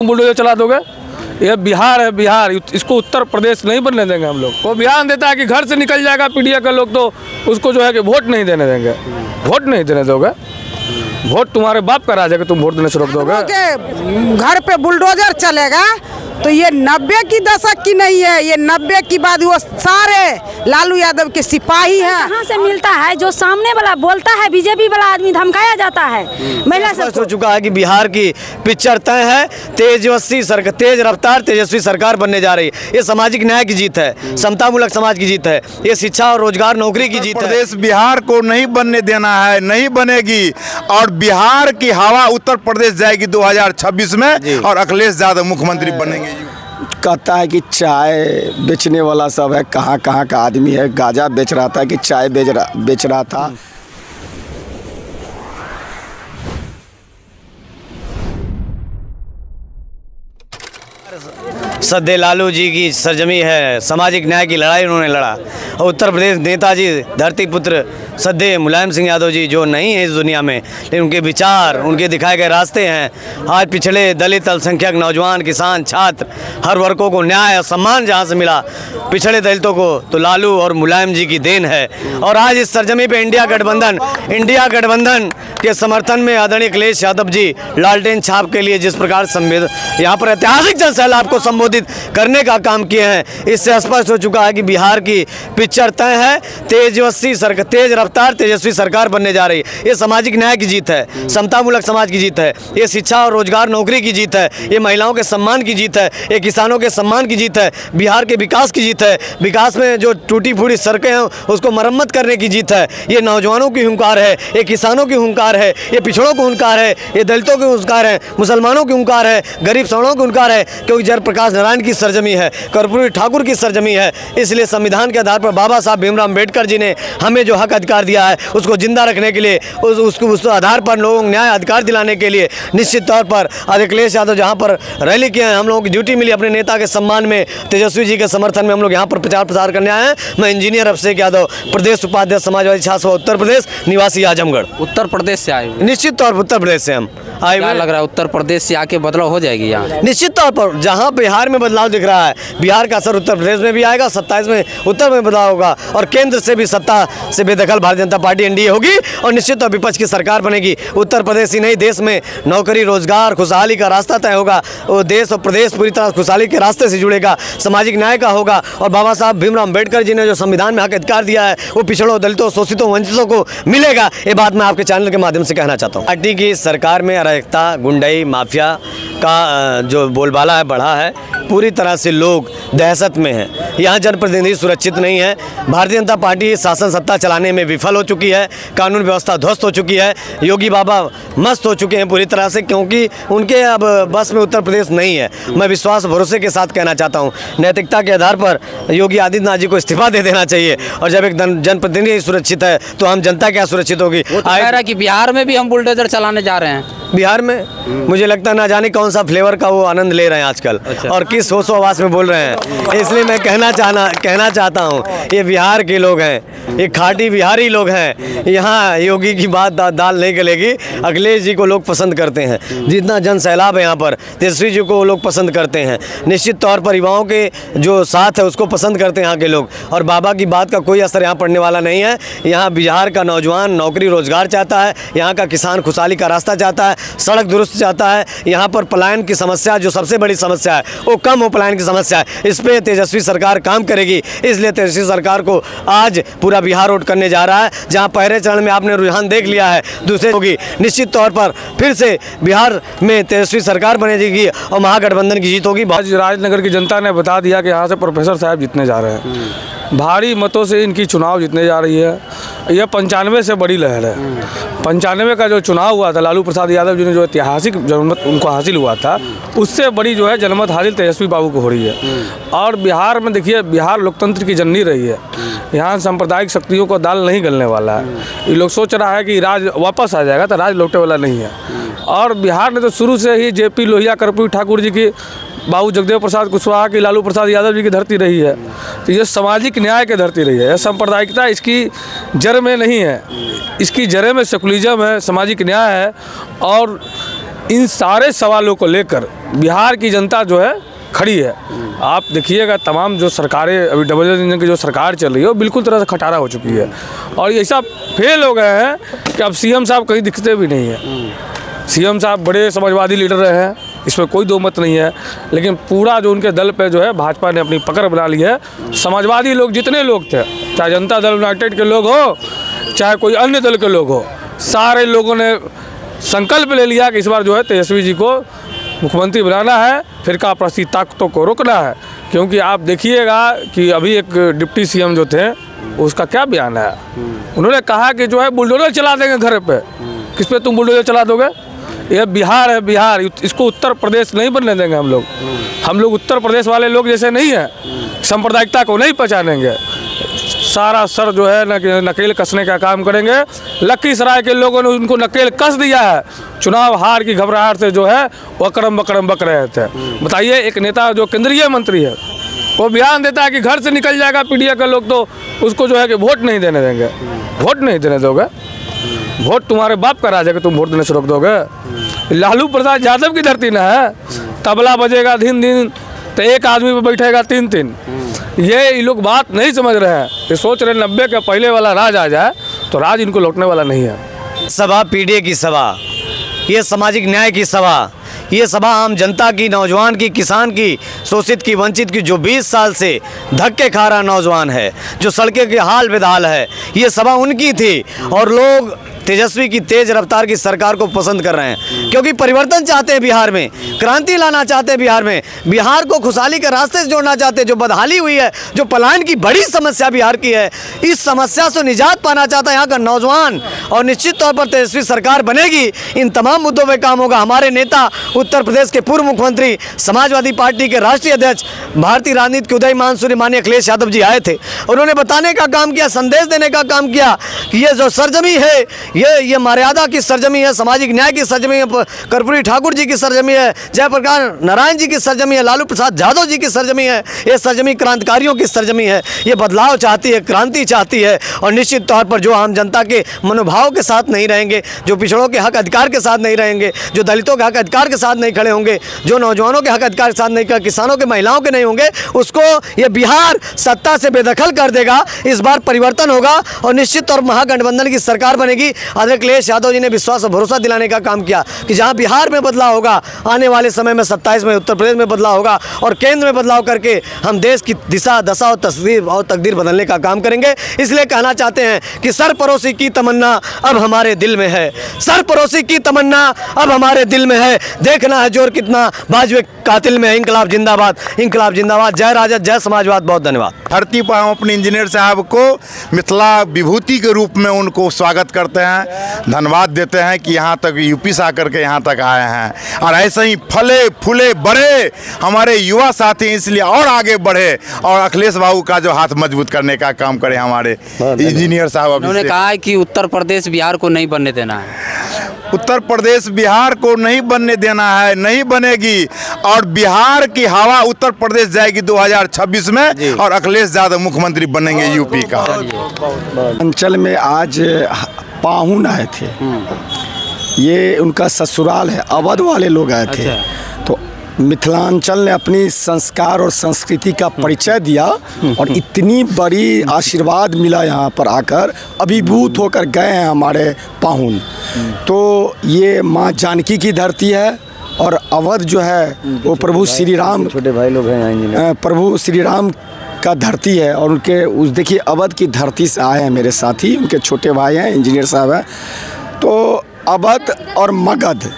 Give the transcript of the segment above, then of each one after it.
Bulldozer चला दोगे। ये बिहार है, बिहार, इसको उत्तर प्रदेश नहीं बनने देंगे हम लोग। वो बयान देता है कि घर से निकल जाएगा पीडीए का लोग, तो उसको जो है कि वोट नहीं देने देंगे। वोट नहीं देने दोगे, वोट तुम्हारे बाप का राज है कि तुम वोट देने से रोक दोगे। घर पे बुलडोजर चलेगा तो ये 90 की दशक की नहीं है, ये 90 की बाद वो सारे लालू यादव के सिपाही हैं। कहाँ से मिलता है? जो सामने वाला बोलता है बीजेपी वाला आदमी धमकाया जाता है। महिला हो चुका है कि बिहार की पिक्चर तय है, तेज रफ्तार तेजस्वी सरकार बनने जा रही है। ये सामाजिक न्याय की जीत है, समतामूलक समाज की जीत है, ये शिक्षा और रोजगार नौकरी की जीत है। प्रदेश बिहार को नहीं बनने देना है, नहीं बनेगी। और बिहार की हवा उत्तर प्रदेश जाएगी 2026 में और अखिलेश यादव मुख्यमंत्री बनेंगे। कहता है कि चाय बेचने वाला सब है, कहाँ कहाँ का आदमी है। गांजा बेच रहा था कि चाय बेच रहा था। सद्दे लालू जी की सरजमी है, सामाजिक न्याय की लड़ाई उन्होंने लड़ा। और उत्तर प्रदेश नेताजी धरती पुत्र सद्दे मुलायम सिंह यादव जी जो नहीं है इस दुनिया में, लेकिन उनके विचार, उनके दिखाए गए रास्ते हैं। आज पिछड़े दलित, अल्पसंख्यक, नौजवान, किसान, छात्र, हर वर्गों को न्याय और सम्मान जहाँ से मिला पिछड़े दलितों को, तो लालू और मुलायम जी की देन है। और आज इस सरजमी पे इंडिया गठबंधन के समर्थन में आदरणीय अखिलेश यादव जी लालटेन छाप के लिए जिस प्रकार यहाँ पर ऐतिहासिक जनसैलाब को संबोधित करने का काम किए हैं, इससे स्पष्ट हो चुका है कि बिहार की पिक्चर तय है। तेज रफ्तार तेजस्वी सरकार बनने जा रही है। ये सामाजिक न्याय की जीत है, समतामूलक समाज की जीत है, ये शिक्षा और रोजगार नौकरी की जीत है, ये महिलाओं के सम्मान की जीत है, ये किसानों के सम्मान की जीत है, बिहार के विकास की जीत है। विकास में जो टूटी फूटी सड़कें हैं उसको मरम्मत करने की जीत है। ये नौजवानों की हुंकार है, ये किसानों की हुंकार है, ये पिछड़ों की हुंकार है, ये दलितों की हुंकार है, मुसलमानों की हुंकार है, गरीब सवर्णों की हुंकार है। क्योंकि जयप्रकाश नारायण की सरजमी है, कर्पूरी ठाकुर की सरजमी है। इसलिए संविधान के आधार पर बाबा साहब भीमराव अम्बेडकर जी ने हमें जो हक अधिकार दिया है उसको जिंदा रखने के लिए, उस आधार पर लोगों को न्याय अधिकार दिलाने के लिए निश्चित तौर पर आज अखिलेश यादव जहाँ पर रैली किए हैं, हम लोगों की ड्यूटी मिली अपने नेता के सम्मान में, तेजस्वी जी के समर्थन में हम लोग यहाँ पर प्रचार प्रसार करने आए हैं। मैं इंजीनियर अभिषेक यादव, प्रदेश उपाध्यक्ष समाजवादी छात्र सभा उत्तर प्रदेश, निवासी आजमगढ़। उत्तर प्रदेश से आए? निश्चित तौर पर उत्तर प्रदेश से हम आए। क्या लग रहा है उत्तर प्रदेश से आके बदलाव हो जाएगी यहाँ? निश्चित तौर पर जहाँ बिहार में बदलाव दिख रहा है, बिहार का असर उत्तर प्रदेश में भी आएगा। 27 में उत्तर में बदलाव होगा और केंद्र से भी सत्ता से बेदखल भारतीय जनता पार्टी एनडीए होगी और निश्चित तौर विपक्ष की सरकार बनेगी। उत्तर प्रदेश ही नहीं, देश में नौकरी, रोजगार, खुशहाली का रास्ता तय होगा। वो देश और प्रदेश पूरी तरह खुशहाली के रास्ते से जुड़ेगा, सामाजिक न्याय का होगा। और बाबा साहब भीमराव अम्बेडकर जी ने जो संविधान में हक अधिकार दिया है वो पिछड़ों, दलितों, शोषितों, वंचितों को मिलेगा। ये बात मैं आपके चैनल के माध्यम से कहना चाहता हूँ। पार्टी की सरकार में अराजकता, गुंडई, माफिया का जो बोलबाला है बढ़ा है। पूरी तरह से लोग दहशत में हैं। यहाँ जनप्रतिनिधि सुरक्षित नहीं है। भारतीय जनता पार्टी शासन सत्ता चलाने में विफल हो चुकी है, कानून व्यवस्था ध्वस्त हो चुकी है। योगी बाबा मस्त हो चुके हैं पूरी तरह से, क्योंकि उनके अब बस में उत्तर प्रदेश नहीं है। मैं विश्वास भरोसे के साथ कहना चाहता हूँ, नैतिकता के आधार पर योगी आदित्यनाथ जी को इस्तीफा दे देना चाहिए। और जब एक जनप्रतिनिधि सुरक्षित है तो हम जनता क्या सुरक्षित होगी? कह रहा है कि बिहार में भी हम बुलडोजर चलाने जा रहे हैं। बिहार में मुझे लगता है ना जाने कौन सा फ्लेवर का वो आनंद ले रहे हैं आजकल। अच्छा। और किस होशो आवाज़ में बोल रहे हैं। इसलिए मैं कहना चाहता हूँ, ये बिहार के लोग हैं, ये खाटी बिहारी लोग हैं। यहाँ योगी की बात दाल नहीं गलेगी। अखिलेश जी को लोग पसंद करते हैं, जितना जन सैलाब है यहाँ पर, तेजस्वी जी को लोग पसंद करते हैं। निश्चित तौर पर युवाओं के जो साथ है उसको पसंद करते हैं यहाँ के लोग। और बाबा की बात का कोई असर यहाँ पड़ने वाला नहीं है। यहाँ बिहार का नौजवान नौकरी रोजगार चाहता है, यहाँ का किसान खुशहाली का रास्ता चाहता है, सड़क दुरुस्त चाहता है। यहाँ पर पलायन की समस्या जो सबसे बड़ी समस्या है वो कम हो, पलायन की समस्या है, इस पे तेजस्वी सरकार काम करेगी। इसलिए तेजस्वी सरकार को आज पूरा बिहार वोट करने जा रहा है। जहाँ पहले चरण में आपने रुझान देख लिया है, दूसरे होगी। निश्चित तौर पर फिर से बिहार में तेजस्वी सरकार बनेगी और महागठबंधन की जीत होगी। राजनगर की जनता ने बता दिया कि यहाँ से प्रोफेसर साहब जीतने जा रहे हैं। भारी मतों से इनकी चुनाव जीतने जा रही है। यह 95 से बड़ी लहर है। 95 का जो चुनाव हुआ था, लालू प्रसाद यादव जी ने जो ऐतिहासिक जनमत उनको हासिल हुआ था, उससे बड़ी जो है जनमत हासिल तेजस्वी बाबू को हो रही है। और बिहार में देखिए, बिहार लोकतंत्र की जननी रही है। यहाँ सांप्रदायिक शक्तियों को दाल नहीं गलने वाला है। ये लोग सोच रहा है कि राज वापस आ जाएगा, तो राज लौटने वाला नहीं है। और बिहार ने तो शुरू से ही जेपी लोहिया, कर्पूरी ठाकुर जी की, बाबू जगदेव प्रसाद कुशवाहा की, लालू प्रसाद यादव जी की धरती रही है। तो ये सामाजिक न्याय की धरती रही है। सांप्रदायिकता इसकी जड़ में नहीं है, इसकी जड़ में सेकुलरिज्म है, सामाजिक न्याय है। और इन सारे सवालों को लेकर बिहार की जनता जो है खड़ी है। आप देखिएगा तमाम जो सरकारें अभी डबल इंजन की जो सरकार चल रही है वो बिल्कुल तरह से खटारा हो चुकी है और ये सब फेल हो गए हैं कि अब सीएम साहब कहीं दिखते भी नहीं है। सीएम साहब बड़े समाजवादी लीडर रहे हैं, इसमें कोई दो मत नहीं है, लेकिन पूरा जो उनके दल पे जो है भाजपा ने अपनी पकड़ बना ली है। समाजवादी लोग जितने लोग थे, चाहे जनता दल यूनाइटेड के लोग हो चाहे कोई अन्य दल के लोग हो, सारे लोगों ने संकल्प ले लिया कि इस बार जो है तेजस्वी जी को मुख्यमंत्री बनाना है, फिरका प्रस्ती ताकतों को रोकना है। क्योंकि आप देखिएगा कि अभी एक डिप्टी सीएम जो थे उसका क्या बयान है, उन्होंने कहा कि जो है बुलडोजर चला देंगे घर पे। किस पे तुम बुलडोजर चला दोगे? ये बिहार है, बिहार, इसको उत्तर प्रदेश नहीं बनने देंगे हम लोग। हम लोग उत्तर प्रदेश वाले लोग जैसे नहीं हैं, सांप्रदायिकता को नहीं पहचानेंगे। सारा सर जो है नकेल कसने का काम करेंगे। लखीसराय के लोगों ने उनको नकेल कस दिया है, चुनाव हार की घबराहट से जो है वो अकड़म बकड़म बक रहे थे। बताइए, एक नेता जो केंद्रीय मंत्री है वो बयान देता है कि घर से निकल जाएगा पीडीए का लोग तो उसको जो है कि वोट नहीं देने देंगे। वोट नहीं देने दोगे? वोट तुम्हारे बाप का राज है कि तुम वोट देने से रोक दोगे? लालू प्रसाद यादव की धरती ना है, तबला बजेगा दिन दिन तो एक आदमी पर बैठेगा तीन तीन। ये लोग बात नहीं समझ रहे हैं, ये सोच रहे 90 के पहले वाला राज आ जाए तो राज इनको लौटने वाला नहीं है। सभा पीडीए की सभा, ये सामाजिक न्याय की सभा, ये सभा आम जनता की, नौजवान की, किसान की, शोषित की, वंचित की, जो 20 साल से धक्के खा रहा नौजवान है, जो सड़कें के हाल बेहाल है, ये सभा उनकी थी। और लोग तेजस्वी की तेज रफ्तार की सरकार को पसंद कर रहे हैं क्योंकि परिवर्तन चाहते हैं, बिहार में क्रांति लाना चाहते हैं, बिहार में बिहार को खुशहाली के रास्ते से जोड़ना चाहते हैं। जो बदहाली हुई है, जो पलायन की बड़ी समस्या बिहार की है, इस समस्या से निजात पाना चाहता है यहाँ का नौजवान। और निश्चित तौर पर तेजस्वी सरकार बनेगी, इन तमाम मुद्दों पर काम होगा। हमारे नेता, उत्तर प्रदेश के पूर्व मुख्यमंत्री, समाजवादी पार्टी के राष्ट्रीय अध्यक्ष, भारतीय राजनीति के उदयमान सूर्य माननीय अखिलेश यादव जी आए थे। उन्होंने बताने का काम किया, संदेश देने का काम किया कि ये जो सरजमी है, ये मर्यादा की सरजमी है, सामाजिक न्याय की सरजमी है, कर्पूरी ठाकुर जी की सरजमी है, जयप्रकाश नारायण जी की सरजमी है, लालू प्रसाद यादव जी की सरजमी है। ये सरजमी क्रांतिकारियों की सरजमी है। ये बदलाव चाहती है, क्रांति चाहती है। और निश्चित तौर पर जो आम जनता के मनोभाव के साथ नहीं रहेंगे, जो पिछड़ों के हक अधिकार के साथ नहीं रहेंगे, जो दलितों के हक अधिकार के साथ नहीं खड़े होंगे, जो नौजवानों के हक अधिकार के साथ नहीं खड़े, किसानों के, महिलाओं के नहीं होंगे, उसको ये बिहार सत्ता से बेदखल कर देगा। इस बार परिवर्तन होगा और निश्चित तौर महागठबंधन की सरकार बनेगी। अखिलेश यादव जी ने विश्वास और भरोसा दिलाने का काम किया कि जहां बिहार में बदलाव होगा, आने वाले समय में 27 में उत्तर प्रदेश में बदलाव होगा और केंद्र में बदलाव करके हम देश की दिशा, दशा और तकदीर बदलने का काम करेंगे। इसलिए कहना चाहते हैं कि सरपरोसी की तमन्ना अब हमारे दिल में है, सरपरोसी की तमन्ना अब हमारे दिल में है। देखना है जोर कितना भाजपा कातिल में है। इंकलाब जिंदाबाद, इंकलाब जिंदाबाद। जय राजद, जय समाजवाद। बहुत धन्यवाद। धरती पर हम अपने इंजीनियर साहब को मिथिला विभूति के रूप में उनको स्वागत करते हैं, धन्यवाद देते हैं कि यहाँ तक यूपी से आकर के यहाँ तक आए हैं। और ऐसे ही फले फूले बढ़े हमारे युवा साथी, इसलिए और आगे बढ़े और अखिलेश बाबू का जो हाथ मजबूत करने का काम करे हमारे इंजीनियर साहब। उन्होंने कहा है कि उत्तर प्रदेश बिहार को नहीं बनने देना है। उत्तर प्रदेश बिहार को नहीं बनने देना है, नहीं बनेगी। और बिहार की हवा उत्तर प्रदेश जाएगी 2026 में और अखिलेश यादव मुख्यमंत्री बनेंगे यूपी का। अंचल में आज पाहुन आए थे, ये उनका ससुराल है, अवध वाले लोग आए थे। तो मिथिलांचल ने अपनी संस्कार और संस्कृति का परिचय दिया और इतनी बड़ी आशीर्वाद मिला यहाँ पर आकर, अभिभूत होकर गए हैं हमारे पाहुन। तो ये माँ जानकी की धरती है और अवध जो है वो प्रभु श्री राम, छोटे भाई लोग हैं, प्रभु श्री राम का धरती है। और उनके उस देखिए अवध की धरती से आए हैं मेरे साथी, उनके छोटे भाई हैं, इंजीनियर साहब हैं। तो अवध और मगध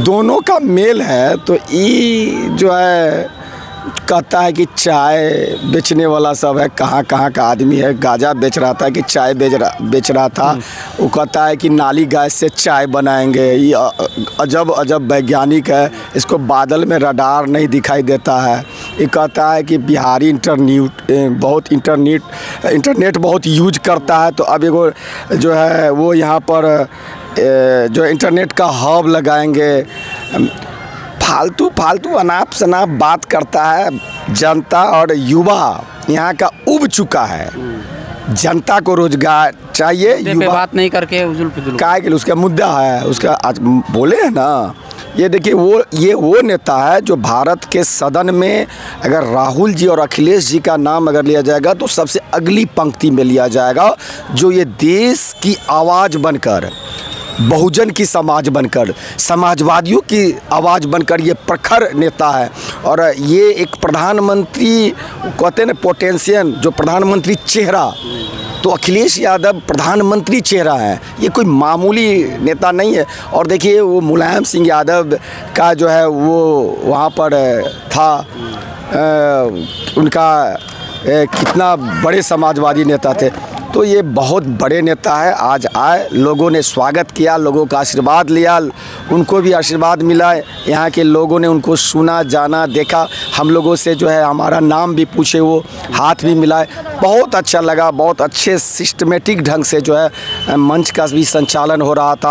दोनों का मेल है। तो ये जो है कहता है कि चाय बेचने वाला सब है, कहाँ कहाँ का आदमी है, गाजा बेच रहा था कि चाय बेच रहा था। वो कहता है कि नाली गैस से चाय बनाएंगे। ये अजब अजब वैज्ञानिक है, इसको बादल में रडार नहीं दिखाई देता है। ये कहता है कि बिहारी इंटरनेट बहुत यूज करता है। तो अब एगो जो है वो यहाँ पर जो इंटरनेट का हब लगाएंगे। फालतू अनाप शनाप बात करता है। जनता और युवा यहाँ का उब चुका है। जनता को रोजगार चाहिए, युवा बात नहीं करके उजुल पुजुल क्या के उसका मुद्दा है। उसका आज बोले हैं ना ये देखिए ये वो नेता है जो भारत के सदन में अगर राहुल जी और अखिलेश जी का नाम अगर लिया जाएगा तो सबसे अगली पंक्ति में लिया जाएगा, जो ये देश की आवाज़ बनकर, बहुजन की समाज बनकर, समाजवादियों की आवाज़ बनकर ये प्रखर नेता है। और ये एक प्रधानमंत्री कहते हैं ना पोटेंशियल, जो प्रधानमंत्री चेहरा, तो अखिलेश यादव प्रधानमंत्री चेहरा है, ये कोई मामूली नेता नहीं है। और देखिए वो मुलायम सिंह यादव का जो है वो वहाँ पर था, उनका कितना बड़े समाजवादी नेता थे। तो ये बहुत बड़े नेता है। आज आए, लोगों ने स्वागत किया, लोगों का आशीर्वाद लिया, उनको भी आशीर्वाद मिला। यहाँ के लोगों ने उनको सुना, जाना, देखा, हम लोगों से जो है हमारा नाम भी पूछे, वो हाथ भी मिलाए। बहुत अच्छा लगा, बहुत अच्छे सिस्टमेटिक ढंग से जो है मंच का भी संचालन हो रहा था।